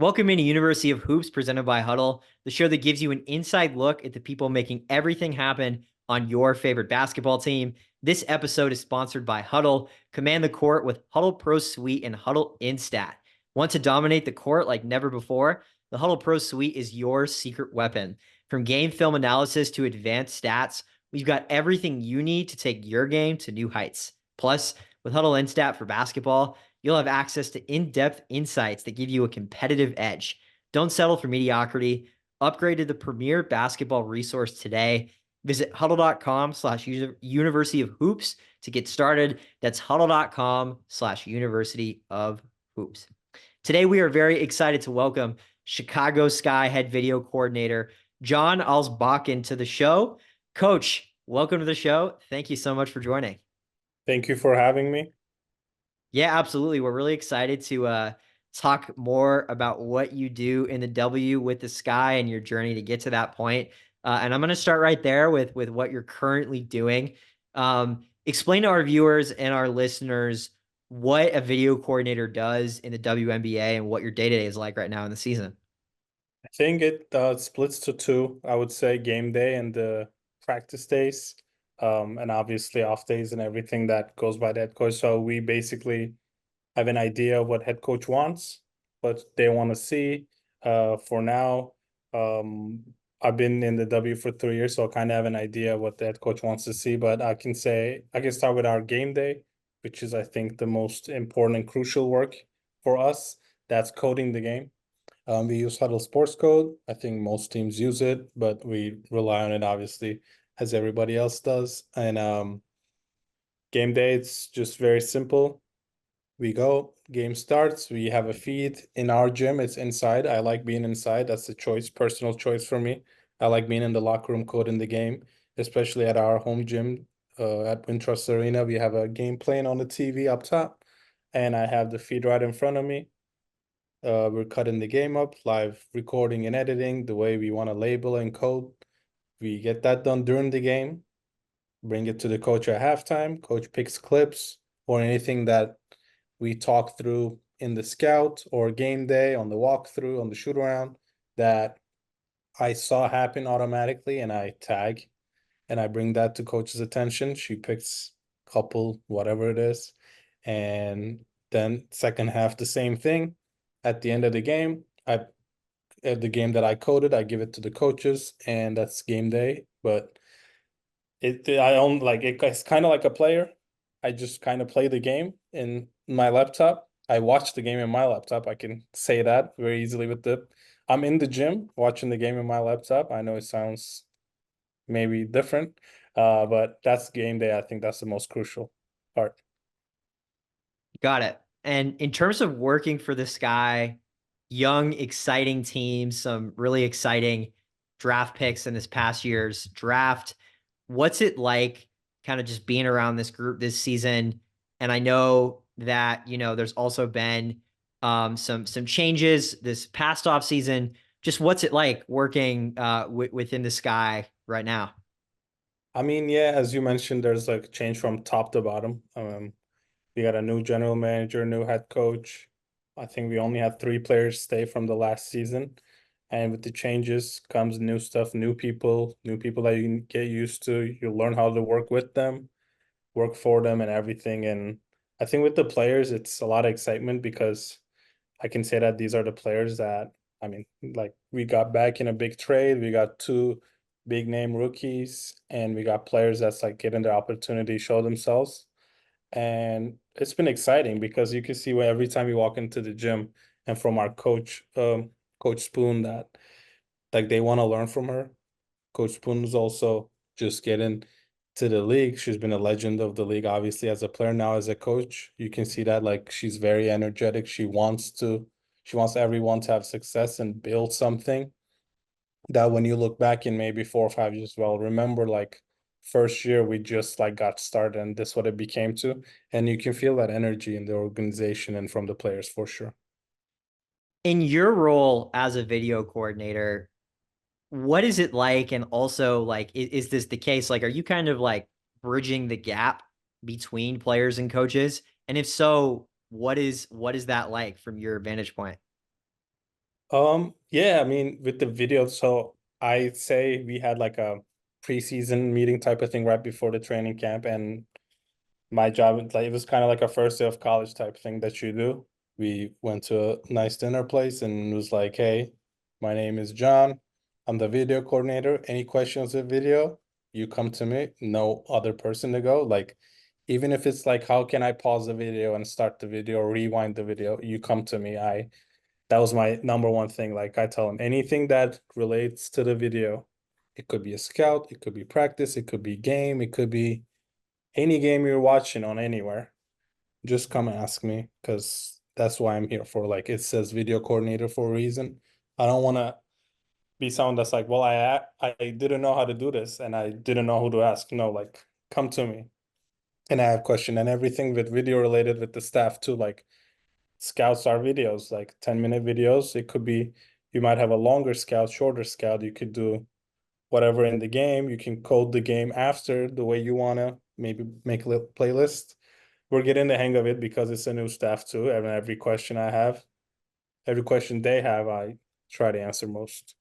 Welcome into University of Hoops presented by Hudl, the show that gives you an inside look at the people making everything happen on your favorite basketball team. This episode is sponsored by Hudl. Command the court with Hudl Pro Suite and Hudl Instat. Want to dominate the court like never before? The Hudl Pro Suite is your secret weapon. From game film analysis to advanced stats, we've got everything you need to take your game to new heights. Plus, with Hudl Instat for basketball, you'll have access to in-depth insights that give you a competitive edge. Don't settle for mediocrity. Upgrade to the premier basketball resource today. Visit huddle.com/University of Hoops to get started. That's huddle.com/University of Hoops. Today, we are very excited to welcome Chicago Sky head video coordinator John Ozbalkan to the show. Coach, welcome to the show. Thank you so much for joining. Thank you for having me. Yeah, absolutely. We're really excited to talk more about what you do in the W with the Sky and your journey to get to that point. And I'm going to start right there with what you're currently doing. Explain to our viewers and our listeners what a video coordinator does in the WNBA and what your day-to-day is like right now in the season. I think it splits to two. I would say game day and the practice days, and obviously off days and everything that goes by the head coach. So we basically have an idea of what head coach wants, what they want to see. For now, I've been in the W for 3 years, so I kind of have an idea what the head coach wants to see. But I can start with our game day, which is I think the most important and crucial work for us. That's coding the game. We use Hudl Sports Code. I think most teams use it, but we rely on it obviously as everybody else does. And game day, it's just very simple. We go, game starts. We have a feed in our gym. It's inside. I like being inside. That's a choice, personal choice for me. I like being in the locker room, coding the game, especially at our home gym at Wintrust Arena. We have a game playing on the TV up top, and I have the feed right in front of me. We're cutting the game up, live recording and editing the way we want to label and code. We get that done during the game, bring it to the coach at halftime. Coach picks clips or anything that we talk through in the scout or game day on the walkthrough, on the shoot around that I saw happen automatically, and I tag and I bring that to coach's attention. She picks a couple, whatever it is. And then second half, the same thing. At the end of the game, the game that I coded, I give it to the coaches, and that's game day. But I don't like it. It's kind of like a player. I just kind of play the game in my laptop. I watch the game in my laptop. I can say that very easily I'm in the gym watching the game in my laptop. I know it sounds maybe different, but that's game day. I think that's the most crucial part. Got it. And in terms of working for the Sky, young, exciting team, some really exciting draft picks in this past year's draft. What's it like kind of just being around this group this season? And I know that, there's also been some changes this past off season. Just what's it like working within the Sky right now? I mean, yeah, as you mentioned, there's like change from top to bottom. We got a new general manager, new head coach. I think we only had 3 players stay from the last season. And with the changes comes new stuff, new people that you can get used to. You learn how to work with them, work for them and everything. And I think with the players, it's a lot of excitement because I can say that these are the players that, I mean, like we got back in a big trade. We got 2 big name rookies, and we got players that's like getting the opportunity to show themselves. And it's been exciting because you can see where every time you walk into the gym and from our coach, Coach Spoon, that like they want to learn from her. Coach Spoon is also just getting to the league. She's been a legend of the league, obviously, as a player, now as a coach. You can see that like she's very energetic. She wants everyone to have success and build something that when you look back in maybe 4 or 5 years, well, remember like first year we just like got started and this what it became to. And you can feel that energy in the organization and from the players for sure. In your role as a video coordinator, what is it like? And also, like, is this the case? Like, are you kind of like bridging the gap between players and coaches? And if so, what is that like from your vantage point? Yeah, I mean, with the video, so I'd say we had like a preseason meeting type of thing right before the training camp, and my job, like it was kind of like a first day of college type thing that you do. We went to a nice dinner place and it was like, hey, my name is John. I'm the video coordinator. Any questions with video, you come to me. No other person to go. Like, even if it's like, how can I pause the video and start the video or rewind the video? You come to me. That was my number one thing. Like I tell them, anything that relates to the video, it could be a scout, it could be practice, it could be game, it could be any game you're watching on anywhere, just come ask me because that's why I'm here for. Like it says video coordinator for a reason. I don't want to be someone that's like, well, I didn't know how to do this and I didn't know who to ask. No, like come to me and I have question and everything with video related with the staff too. Like scouts are videos, like 10-minute videos. It could be you might have a longer scout, shorter scout. You could do whatever in the game. You can code the game after the way you want to, maybe make a little playlist. We're getting the hang of it because it's a new staff too. And every question I have, every question they have, I try to answer most.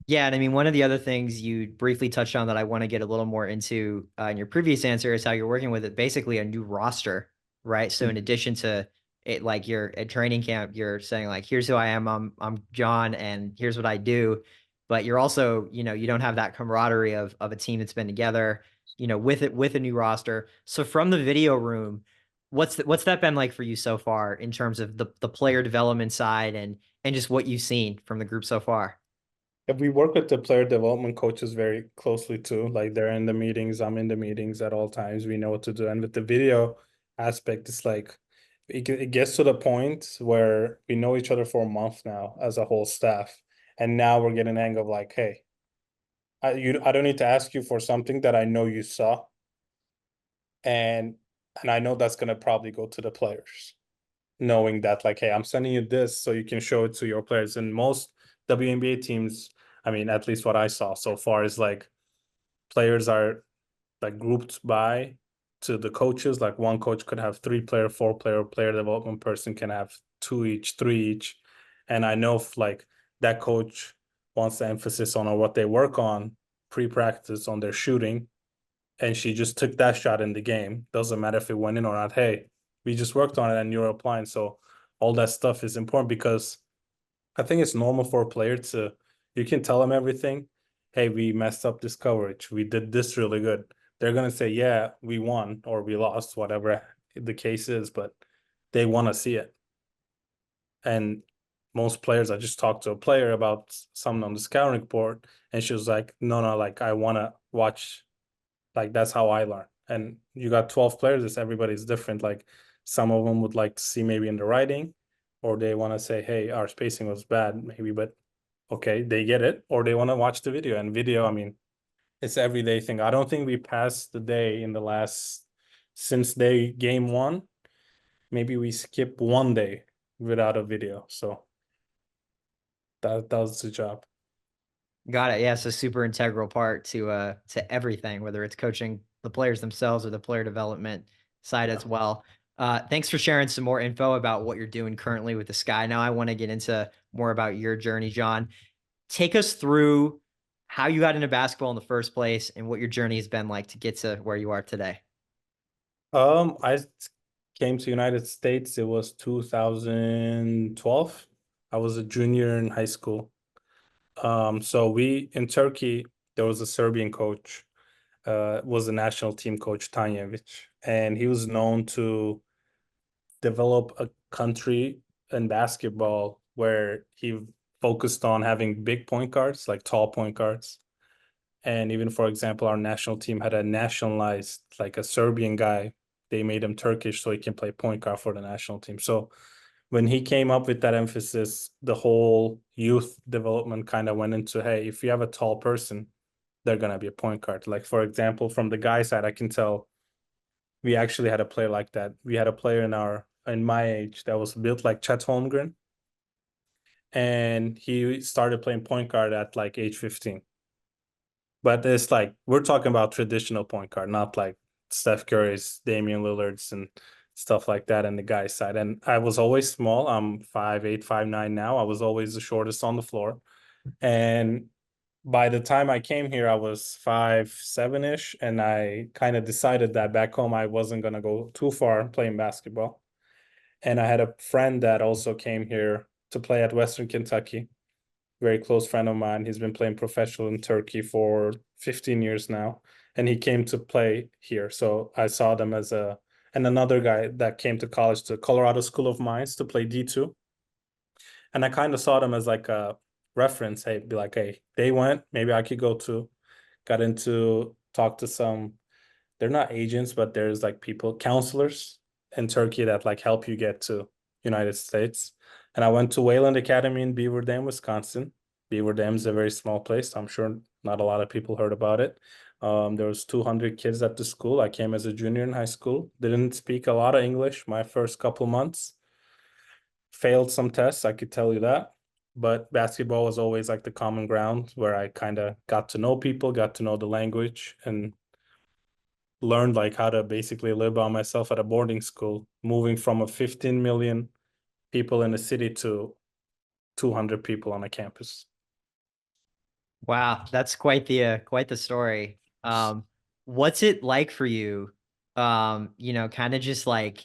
Yeah, and I mean, one of the other things you briefly touched on that I want to get a little more into in your previous answer is how you're working with it, basically a new roster, right? So in addition to it, like you're at training camp, you're saying like, here's who I am, I'm John, and here's what I do. But you're also, you don't have that camaraderie of a team that's been together, with a new roster. So from the video room, what's that been like for you so far in terms of the player development side and just what you've seen from the group so far? If we work with the player development coaches very closely too, like they're in the meetings, I'm in the meetings at all times. We know what to do. And with the video aspect, it's like it gets to the point where we know each other for a month now as a whole staff. And now we're getting hang of like, hey, I don't need to ask you for something that I know you saw, and I know that's gonna probably go to the players, knowing that like, hey, I'm sending you this so you can show it to your players. And most WNBA teams, I mean, at least what I saw so far is like players are like grouped by to the coaches. Like one coach could have 3 player, 4 player, player development person can have 2 each, 3 each. And I know if like that coach wants the emphasis on what they work on pre-practice on their shooting, and she just took that shot in the game. Doesn't matter if it went in or not. Hey, we just worked on it and you're applying. So all that stuff is important because I think it's normal for a player to, you can tell them everything. Hey, we messed up this coverage. We did this really good. They're going to say, yeah, we won or we lost, whatever the case is, but they want to see it. And most players, I just talked to a player about something on the scouting report, and she was like, no, like I want to watch, like that's how I learn. And you got 12 players, it's everybody's different. Like some of them would like to see maybe in the writing, or they want to say, hey, our spacing was bad, maybe, but okay, they get it, or they want to watch the video. And video, I mean, it's everyday thing. I don't think we passed the day in the last since day game one. Maybe we skip one day without a video. So that was the job. Got it. Yeah, so super integral part to everything, whether it's coaching the players themselves or the player development side Yeah. as well. Thanks for sharing some more info about what you're doing currently with the Sky. Now I want to get into more about your journey, John. Take us through how you got into basketball in the first place and what your journey has been like to get to where you are today. I came to United States. It was 2012. I was a junior in high school. So we in Turkey, there was a Serbian coach, was a national team coach, Tanjevic, and he was known to develop a country in basketball where he focused on having big point guards, like tall point guards. And even, for example, our national team had a nationalized, like a Serbian guy. They made him Turkish so he can play point guard for the national team. So when he came up with that emphasis, the whole youth development kind of went into, hey, if you have a tall person, they're going to be a point guard. Like, for example, from the guy side, I can tell we actually had a player like that. We had a player in my age that was built like Chet Holmgren, and he started playing point guard at like age 15. But it's like we're talking about traditional point guard, not like Steph Curry's, Damian Lillard's, and stuff like that, and the guys side. And I was always small. I'm 5'8", 5'9" now. I was always the shortest on the floor. And by the time I came here, I was 5'7" ish, and I kind of decided that back home I wasn't gonna go too far playing basketball. And I had a friend that also came here to play at Western Kentucky. Very close friend of mine. He's been playing professional in Turkey for 15 years now, and he came to play here. So I saw them as a and another guy that came to college to Colorado School of Mines to play D2. And I kind of saw them as like a reference. Hey, be like, hey, they went, maybe I could go too. Got into talk to some, they're not agents, but there's like people, counselors in Turkey that like help you get to United States. And I went to Wayland Academy in Beaver Dam, Wisconsin. Beaver Dam is a very small place. I'm sure not a lot of people heard about it. There was 200 kids at the school. I came as a junior in high school. Didn't speak a lot of English my first couple months. Failed some tests, I could tell you that. But basketball was always like the common ground where I kind of got to know people, got to know the language, and learned like how to basically live by myself at a boarding school, moving from a 15 million people in a city to 200 people on a campus. Wow, that's quite the story. What's it like for you? Kind of just like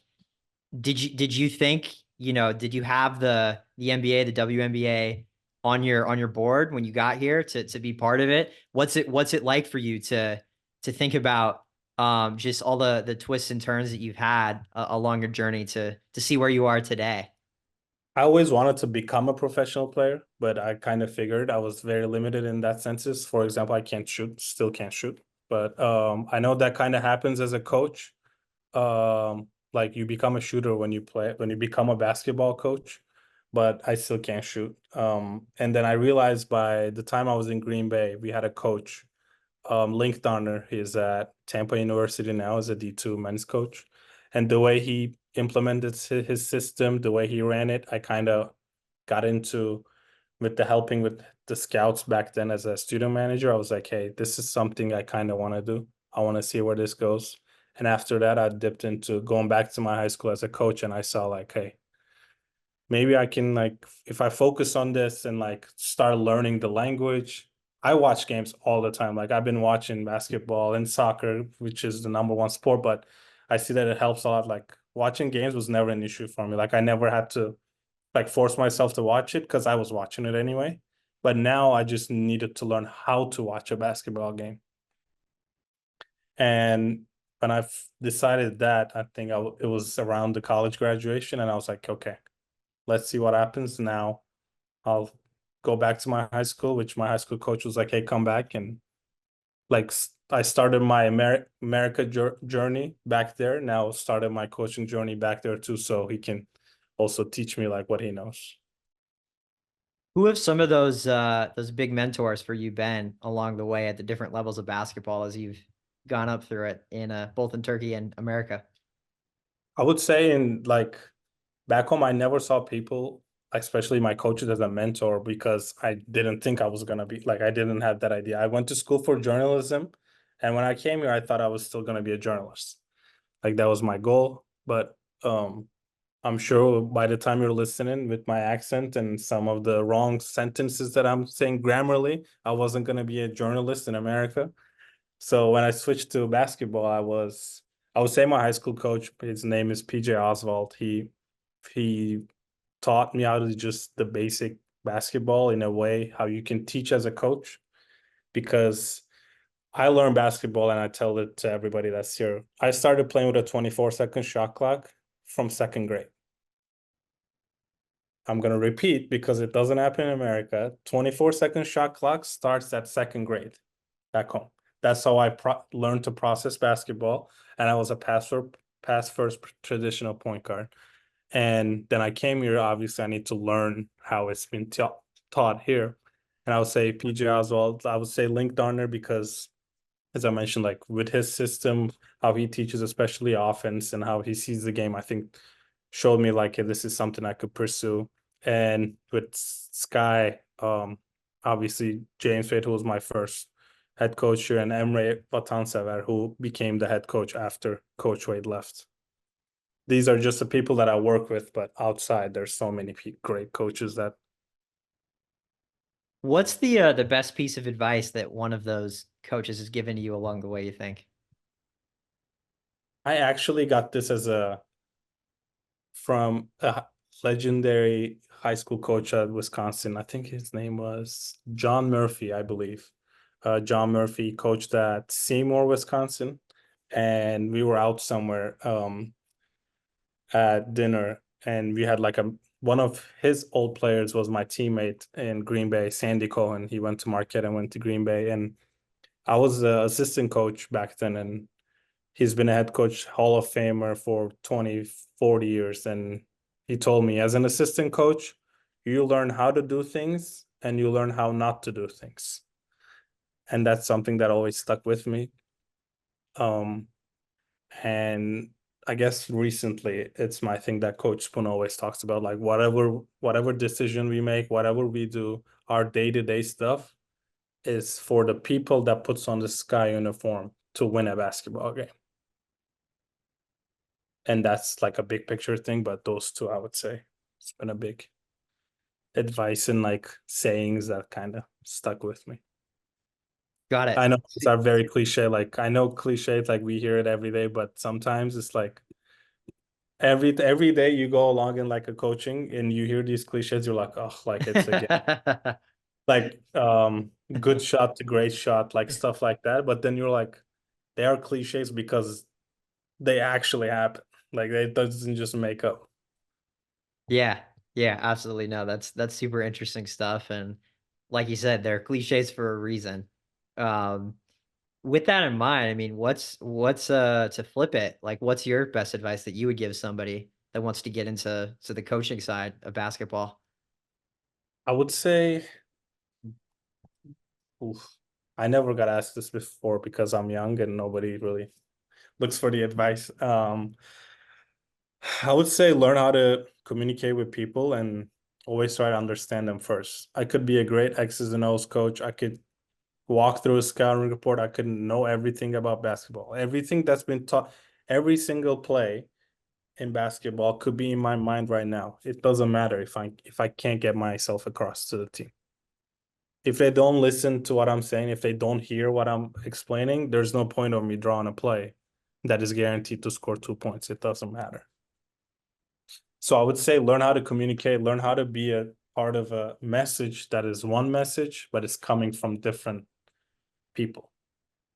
did you think, did you have the NBA, the WNBA on your board when you got here to be part of it? What's it like for you to think about just all the twists and turns that you've had along your journey to see where you are today? I always wanted to become a professional player, but I kind of figured I was very limited in that senses. For example, I can't shoot, still can't shoot. But I know that kind of happens as a coach. Like you become a shooter when you play, when you become a basketball coach, but I still can't shoot. And then I realized by the time I was in Green Bay, we had a coach, Link Donner. He's at Tampa University now as a D2 men's coach. And the way he implemented his system, the way he ran it, I kind of got into with the helping with the scouts back then as a student manager. I was like, hey, this is something I kind of want to do. I want to see where this goes. And after that, I dipped into going back to my high school as a coach, and I saw like, hey, maybe I can like if I focus on this and like start learning the language. I watch games all the time. Like I've been watching basketball and soccer, which is the number one sport, but I see that it helps a lot. Like watching games was never an issue for me. Like I never had to like force myself to watch it because I was watching it anyway. But now I just needed to learn how to watch a basketball game. And when I've decided that, I think it was around the college graduation, and I was like, okay, let's see what happens now. I'll go back to my high school, which my high school coach was like, hey, come back. And like I started my America journey back there. Now started my coaching journey back there too, so he can also teach me like what he knows. Who have some of those big mentors for you been along the way at the different levels of basketball as you've gone up through it in both in Turkey and America? I would say in like back home, I never saw people, especially my coaches, as a mentor because I didn't think I was gonna be like I didn't have that idea. I went to school for journalism, and when I came here, I thought I was still gonna be a journalist. Like that was my goal. But I'm sure by the time you're listening with my accent and some of the wrong sentences that I'm saying grammarly, I wasn't gonna be a journalist in America. So when I switched to basketball, I would say my high school coach, his name is PJ Oswald. He taught me how to just the basic basketball in a way how you can teach as a coach because I learned basketball and I tell it to everybody that's here. I started playing with a 24-second shot clock from second grade. I'm going to repeat because it doesn't happen in America. 24-second shot clock starts at second grade back home. That's how I learned to process basketball. And I was a pass first traditional point guard. And then I came here. Obviously, I need to learn how it's been taught here. And I would say PJ Oswald, I would say Link Darner because, as I mentioned, like with his system, how he teaches, especially offense, and how he sees the game, I think showed me like, hey, this is something I could pursue. And with Sky, obviously James Wade, who was my first head coach here, and Emre Vatansever, who became the head coach after Coach Wade left. these are just the people that I work with, but outside there's so many great coaches that What's the best piece of advice that one of those coaches has given you along the way, you think? I actually got this as a from a legendary high school coach at Wisconsin. I think his name was John Murphy, I believe. John Murphy coached at Seymour, Wisconsin, and we were out somewhere at dinner, and we had like a one of his old players was my teammate in Green Bay, Sandy Cohen. He went to Marquette and went to Green Bay, and I was the assistant coach back then, and he's been a head coach Hall of Famer for 20, 40 years. And he told me, as an assistant coach, you learn how to do things and you learn how not to do things. And that's something that always stuck with me. Um, and I guess recently it's my thing that Coach Spoon always talks about, like whatever decision we make, whatever we do, our day-to-day stuff is for the people that puts on the sky uniform to win a basketball game. And that's like a big picture thing, but those two, I would say, it's been a big advice and like sayings that kind of stuck with me. Got it. I know these are very cliche. Like I know cliches, like we hear it every day, but sometimes it's like every day you go along in like a coaching and you hear these cliches, you're like, oh, like it's again like good shot to great shot, like stuff like that. But then you're like, they are cliches because they actually happen. Like it doesn't just make up. Yeah. Yeah, absolutely. No, that's super interesting stuff. And like you said, they're cliches for a reason. Um, with that in mind, I mean, what's to flip it? Like, what's your best advice that you would give somebody that wants to get into the coaching side of basketball? I would say, oof, I never got asked this before because I'm young and nobody really looks for the advice. I would say learn how to communicate with people and always try to understand them first. I could be a great X's and O's coach. I could walk through a scouting report. I could know everything about basketball. Everything that's been taught, every single play in basketball could be in my mind right now. It doesn't matter if I can't get myself across to the team. If they don't listen to what I'm saying, if they don't hear what I'm explaining, there's no point of me drawing a play that is guaranteed to score 2 points. It doesn't matter. So I would say learn how to communicate, learn how to be a part of a message that is one message, but it's coming from different people.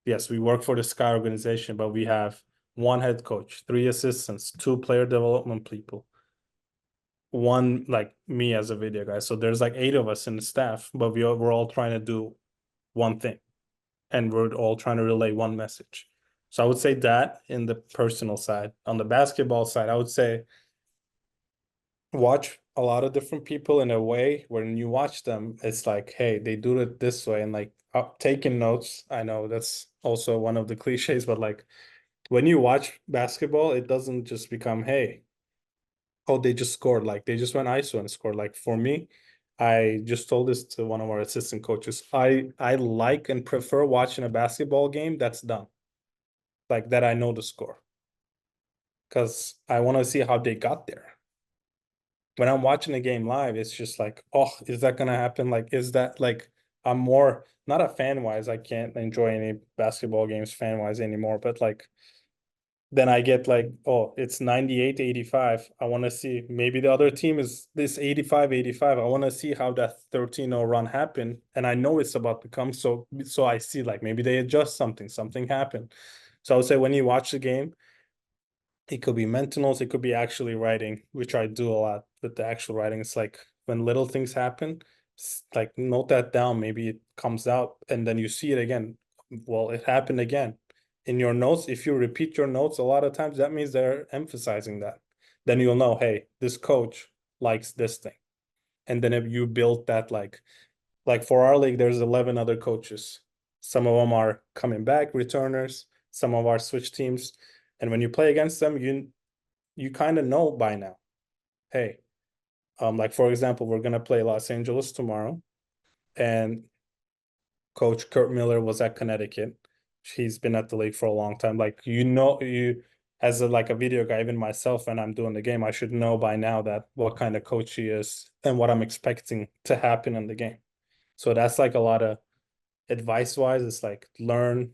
Yes, we work for the Sky organization, but we have one head coach, three assistants, two player development people, one like me as a video guy. So there's like 8 of us in the staff, but we're all trying to do one thing and we're all trying to relay one message. So I would say that in the personal side. On the basketball side, I would say watch a lot of different people in a way when you watch them, it's like, hey, they do it this way, and like taking notes. I know that's also one of the cliches, but like when you watch basketball, it doesn't just become, hey, oh, they just scored. Like they just went ISO and scored. Like for me, I just told this to one of our assistant coaches. I like and prefer watching a basketball game that's done. Like that I know the score. Because I want to see how they got there. When I'm watching a game live, it's just like, oh, is that gonna happen? Like, is that like I'm more not a fan wise, I can't enjoy any basketball games fan wise anymore, but like then I get like, oh, it's 98-85. I want to see maybe the other team is this 85-85. I want to see how that 13-0 run happened. And I know it's about to come. So I see like maybe they adjust something happened. So I would say when you watch the game, it could be mental notes, it could be actually writing, which I do a lot with the actual writing. It's like when little things happen, like note that down. Maybe it comes out and then you see it again. Well, it happened again. In your notes, if you repeat your notes a lot of times, that means they're emphasizing that. Then you'll know, hey, this coach likes this thing. And then if you build that, like for our league, there's 11 other coaches. Some of them are coming back, returners, some of our switch teams. And when you play against them, you kind of know by now, hey, like for example, we're gonna play Los Angeles tomorrow, and Coach Kurt Miller was at Connecticut. He's been at the league for a long time. Like you know, as a like a video guy, even myself, when I'm doing the game, I should know by now that what kind of coach he is and what I'm expecting to happen in the game. So that's like a lot of advice wise. It's like learn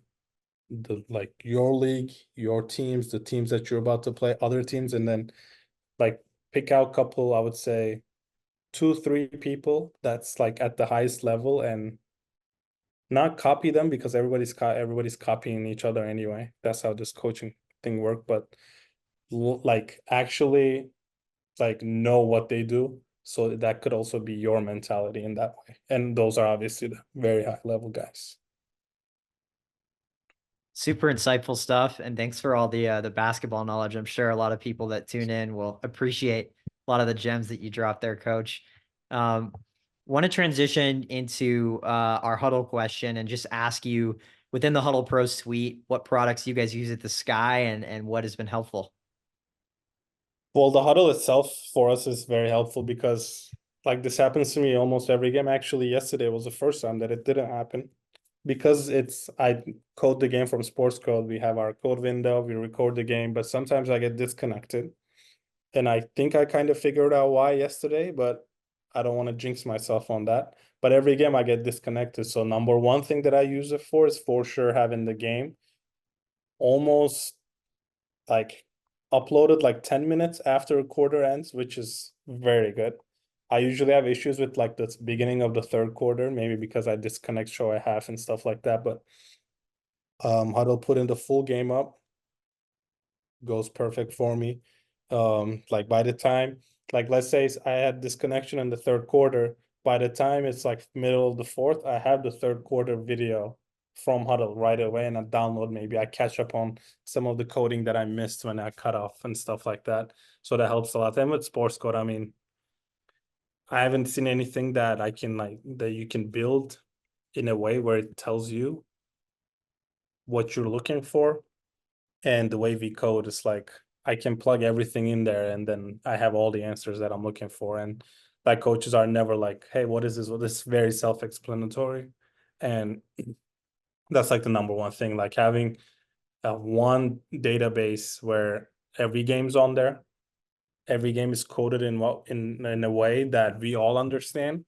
the like your league, your teams, the teams that you're about to play, other teams, and then like pick out a couple, I would say two, three people that's like at the highest level and not copy them because everybody's copying each other anyway. That's how this coaching thing work. But like actually like know what they do. So that could also be your mentality in that way. And those are obviously the very high level guys. Super insightful stuff, and thanks for all the basketball knowledge. I'm sure a lot of people that tune in will appreciate a lot of the gems that you dropped there, Coach. Um, Want to transition into our Huddle question and just ask you within the Huddle Pro Suite, what products you guys use at the Sky and what has been helpful. Well, the huddle itself for us is very helpful because like this happens to me almost every game. Actually, yesterday was the first time that it didn't happen because it's I code the game from sports code. We have our code window, we record the game, but sometimes I get disconnected. And I think I kind of figured out why yesterday, but I don't want to jinx myself on that. But every game I get disconnected. So number one thing that I use it for is for sure having the game almost like uploaded like 10 minutes after a quarter ends, which is very good. I usually have issues with like the beginning of the third quarter, maybe because I disconnect show a half and stuff like that. But Hudl put in the full game up, goes perfect for me. Like by the time, like let's say I had disconnection in the third quarter, by the time it's like middle of the fourth, I have the third quarter video from Hudl right away and I download, maybe I catch up on some of the coding that I missed when I cut off and stuff like that. So that helps a lot. And with sports code, I mean, I haven't seen anything that I can like that you can build in a way where it tells you what you're looking for. And the way we code is like I can plug everything in there and then I have all the answers that I'm looking for. And like coaches are never like, hey, what is this? Well, this is very self-explanatory. And that's like the number one thing, like having one database where every game's on there. Every game is coded in what in a way that we all understand.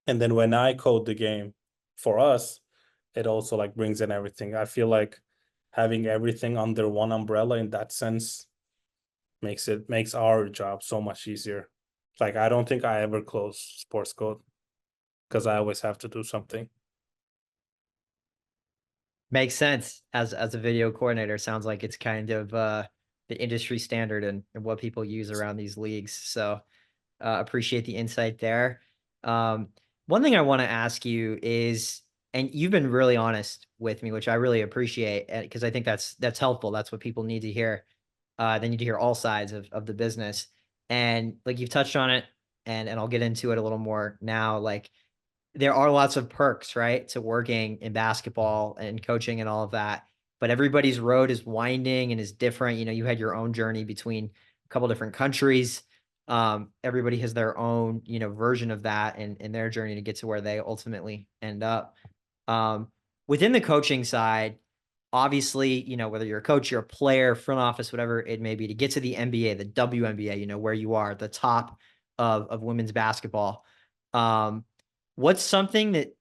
And then when I code the game for us, it also like brings in everything. I feel like having everything under one umbrella in that sense makes our job so much easier. Like I don't think I ever close sports code because I always have to do something. Makes sense as a video coordinator. Sounds like it's kind of the industry standard and what people use around these leagues. So appreciate the insight there. Um, One thing I want to ask you is, and you've been really honest with me, which I really appreciate, because I think that's helpful. That's what people need to hear. They need to hear all sides of the business, and like you've touched on it, and I'll get into it a little more now. Like there are lots of perks, right, to working in basketball and coaching and all of that. But everybody's road is winding and is different. You know, you had your own journey between a couple different countries. Everybody has their own, version of that and their journey to get to where they ultimately end up. Um, Within the coaching side, obviously, whether you're a coach, you're a player, front office, whatever it may be, to get to the NBA, the WNBA, where you are, the top of women's basketball. Um, what's something that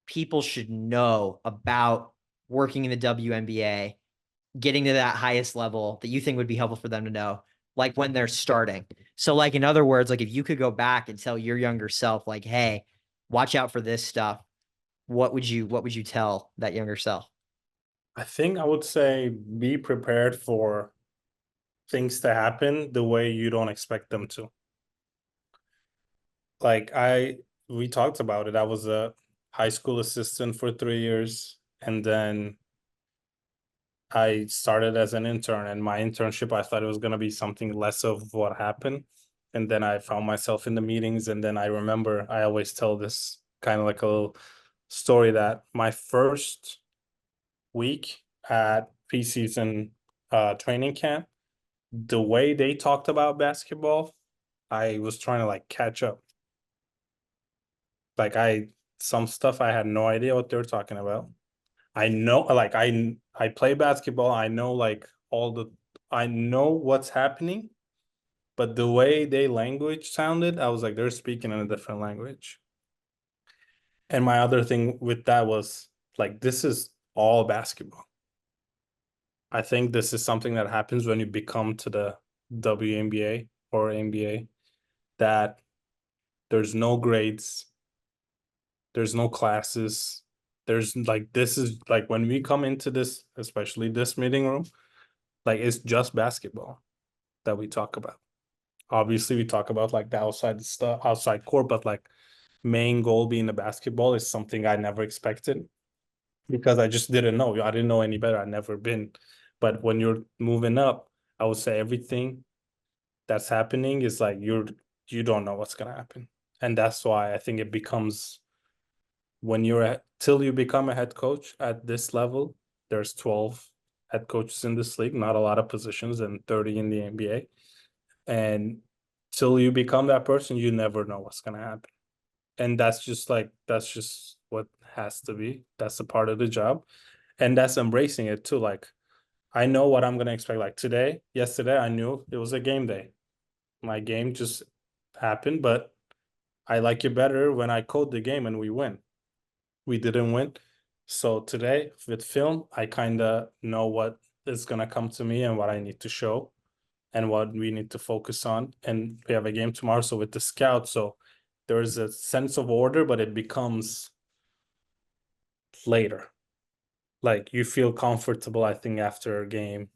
people should know about working in the WNBA, getting to that highest level that you think would be helpful for them to know, like when they're starting? So, like, in other words, like if you could go back and tell your younger self, like, hey, watch out for this stuff, what would you tell that younger self? I think I would say be prepared for things to happen the way you don't expect them to. Like we talked about it. I was a high school assistant for 3 years, and then I started as an intern. And my internship, I thought it was gonna be something less of what happened. And then I found myself in the meetings, and then I remember I always tell this kind of like a little story that my first week at preseason training camp, the way they talked about basketball, I was trying to like catch up. Like some stuff I had no idea what they were talking about. I know like I play basketball. I know like all the I know what's happening, but the way they language sounded, I was like, they're speaking in a different language. And my other thing with that was like, this is all basketball. I think this is something that happens when you become to the WNBA or NBA, that there's no grades, there's no classes. There's like, this is like when we come into this, especially this meeting room, like it's just basketball that we talk about. Obviously, we talk about like the outside stuff, outside court, but like main goal being the basketball is something I never expected because I just didn't know. I didn't know any better. I'd never been. But when you're moving up, I would say everything that's happening is like you don't know what's gonna happen. And that's why I think it becomes when till you become a head coach at this level, there's 12 head coaches in this league, not a lot of positions, and 30 in the NBA. And till you become that person, you never know what's gonna happen. And that's just what has to be. That's a part of the job. And that's embracing it too. Like I know what I'm gonna expect. Like yesterday, I knew it was a game day. My game just happened, but I like it better when I code the game and we win. We didn't win. So today with film, I kind of know what is going to come to me and what I need to show and what we need to focus on. And we have a game tomorrow. So with the scout, so there's a sense of order, but it becomes later. Like you feel comfortable, I think, after a game,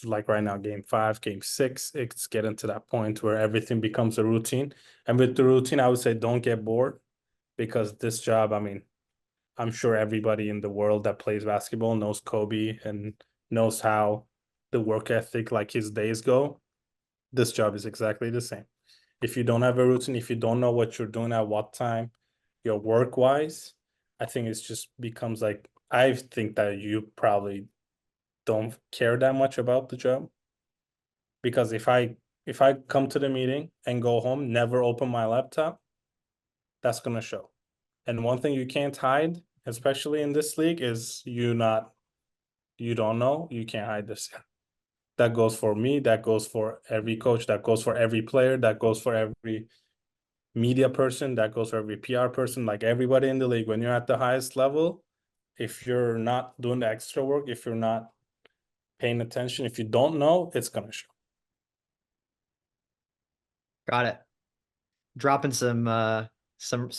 like right now, game 5, game 6, it's getting to that point where everything becomes a routine. And with the routine, I would say don't get bored because this job, I mean, I'm sure everybody in the world that plays basketball knows Kobe and knows how the work ethic, like his days go. This job is exactly the same. If you don't have a routine, if you don't know what you're doing at what time, your work wise, I think it's just becomes like, I think that you probably don't care that much about the job because if I come to the meeting and go home, never open my laptop, that's gonna show. And one thing you can't hide, especially in this league, is you don't know, you can't hide this. That goes for me, that goes for every coach, that goes for every player, that goes for every media person, that goes for every PR person, like everybody in the league. When you're at the highest level, if you're not doing the extra work, if you're not paying attention, if you don't know, it's gonna show. Got it. Dropping some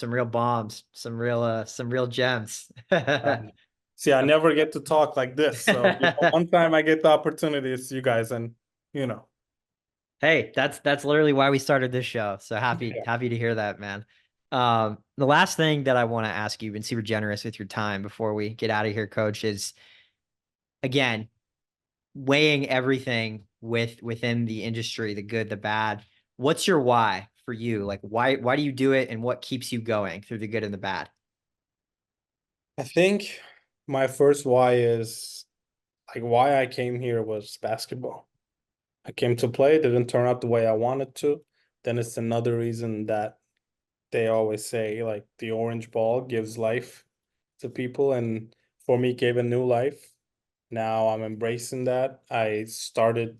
real bombs, some real gems. See, I never get to talk like this. So one time I get the opportunity, it's you guys, and you know. Hey, that's literally why we started this show. So Yeah. happy to hear that, man. The last thing that I want to ask you, you've been super generous with your time before we get out of here, coach, is again, weighing everything within the industry, the good, the bad. What's your why for you? Like why do you do it and what keeps you going through the good and the bad? I think my first why is like why I came here was basketball. I came to play, it didn't turn out the way I wanted to. Then it's another reason that they always say like the orange ball gives life to people, and for me gave a new life. Now I'm embracing that. I started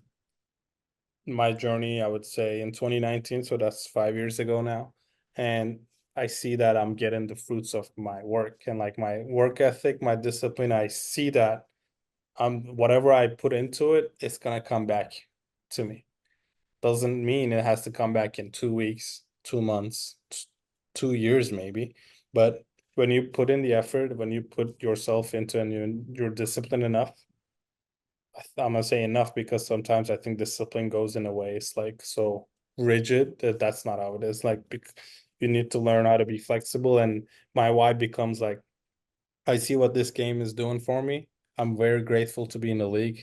my journey, I would say, in 2019, so that's 5 years ago now. And I see that I'm getting the fruits of my work and like my work ethic, my discipline. I see that whatever I put into it, it's gonna come back to me. Doesn't mean it has to come back in 2 weeks, 2 months, 2 years maybe. But when you put in the effort, when you put yourself into and you're disciplined enough, I'm gonna say enough because sometimes I think discipline goes in a way it's like so rigid that that's not how it is. Like you need to learn how to be flexible, and my why becomes like I see what this game is doing for me. I'm very grateful to be in the league.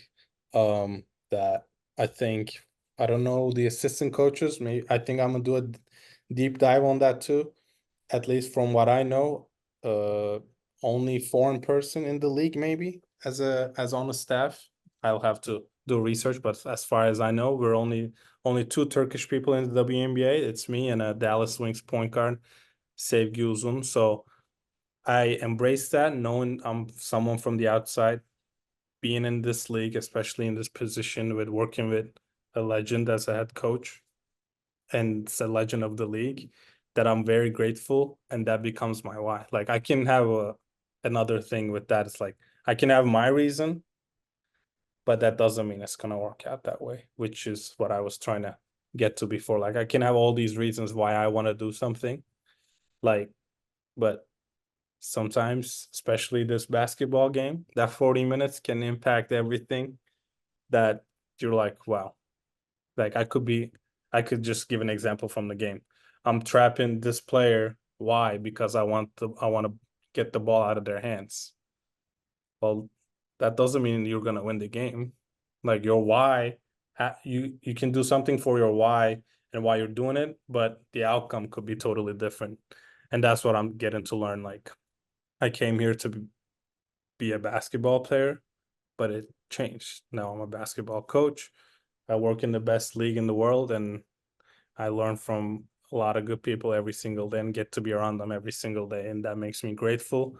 That I think I don't know the assistant coaches. Maybe I think I'm gonna do a deep dive on that too. At least from what I know, uh, only foreign person in the league maybe as on the staff. I'll have to do research, but as far as I know, we're only two Turkish people in the WNBA. It's me and a Dallas Wings point guard, Sevgi Uzun. So I embrace that, knowing I'm someone from the outside. being in this league, especially in this position with working with a legend as a head coach and it's a legend of the league, that I'm very grateful, and that becomes my why. Like I can have another thing with that. It's like I can have my reason, but that doesn't mean it's gonna work out that way, which is what I was trying to get to before. Like I can have all these reasons why I want to do something, like, but sometimes, especially this basketball game, that 40 minutes can impact everything that you're like, wow. Like I could just give an example from the game. I'm trapping this player. Why? Because I want to get the ball out of their hands. Well, that doesn't mean you're gonna win the game. Like your why, you can do something for your why and why you're doing it, but the outcome could be totally different. And that's what I'm getting to learn. Like I came here to be a basketball player, but it changed. Now I'm a basketball coach. I work in the best league in the world, and I learn from a lot of good people every single day and get to be around them every single day. And that makes me grateful.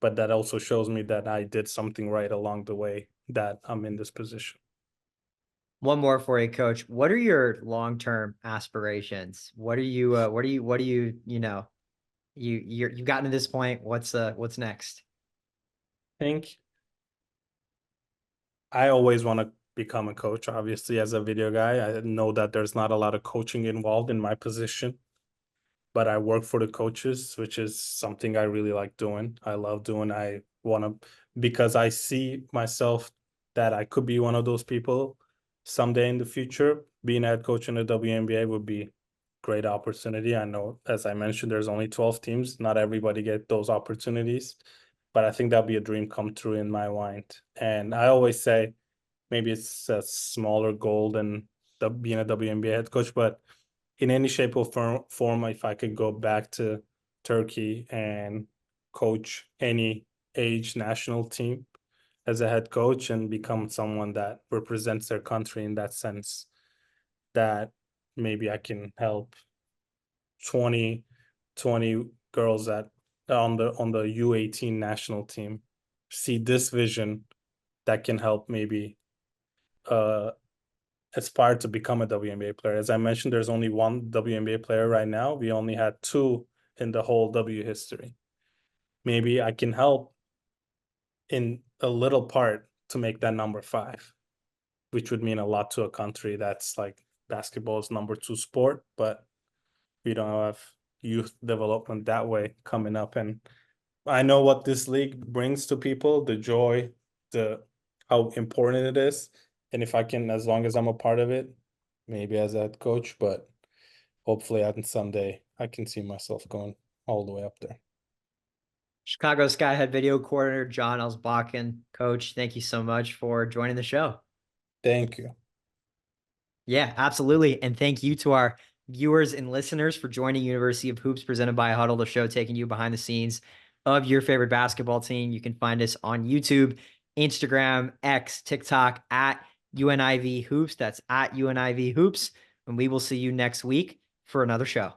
But that also shows me that I did something right along the way that I'm in this position. One more for you, coach. What are your long-term aspirations? What are you, you've gotten to this point. What's next? I think I always want to become a coach. Obviously, as a video guy, I know that there's not a lot of coaching involved in my position, but I work for the coaches, which is something I really like doing. I love doing. I want to, because I see myself that I could be one of those people someday in the future. Being a head coach in the WNBA would be great opportunity. I know, as I mentioned, there's only 12 teams. Not everybody get those opportunities, but I think that'll be a dream come true in my mind. And I always say, maybe it's a smaller goal than being a WNBA head coach, but in any shape or form, if I could go back to Turkey and coach any age national team as a head coach and become someone that represents their country in that sense, that maybe I can help 20, 20 girls that on the U18 national team see this vision that can help maybe uh aspire to become a WNBA player. As I mentioned, there's only one WNBA player right now. We only had two in the whole W history. Maybe I can help in a little part to make that number five, which would mean a lot to a country that's like basketball's number two sport, but we don't have youth development that way coming up. And I know what this league brings to people, the joy, the how important it is. And if I can, as long as I'm a part of it, maybe as a head coach, but hopefully on someday I can see myself going all the way up there. Chicago Sky head video coordinator John Ozbalkan. Coach, thank you so much for joining the show. Thank you. Yeah, absolutely. And thank you to our viewers and listeners for joining University of Hoops presented by Hudl, the show taking you behind the scenes of your favorite basketball team. You can find us on YouTube, Instagram, X, TikTok at UNIV Hoops. That's at UNIV Hoops. And we will see you next week for another show.